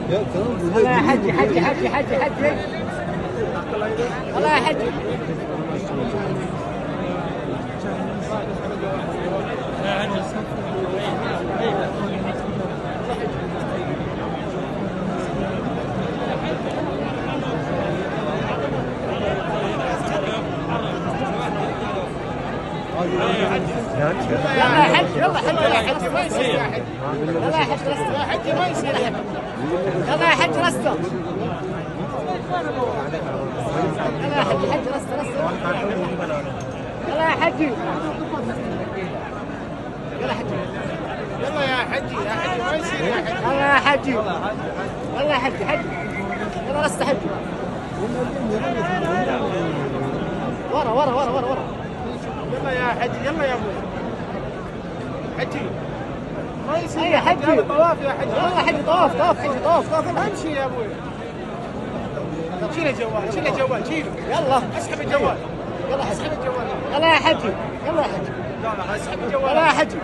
يلا يا حجي حجي حجي حجي حجي. يلا يا حجي. يلا يا حج يلا حج يا حج ما يصير يا حج. يلا يا حج رستم يا حج ما يصير يا حج. يلا يا حج رستم. يلا يا حج حج رستم رستم. يلا يا حجي. يلا حجي. يلا يا حجي يا حجي ما يصير يا حجي. يلا يا حجي. يلا يا حجي حجي. يلا رست حجي. ورا ورا ورا ورا ورا. يلا يا حجي يلا يا ابوي. حجي ما يصير يا حجي. طواف يا حجي. يلا حجي طواف طواف حجي طواف طواف. امشي يا ابوي. شيل الجوال شيل الجوال شيله. يلا اسحب الجوال. يلا اسحب الجوال. يلا يا حجي. يلا يا حجي. لا لا اسحب الجوال. يلا يا حجي.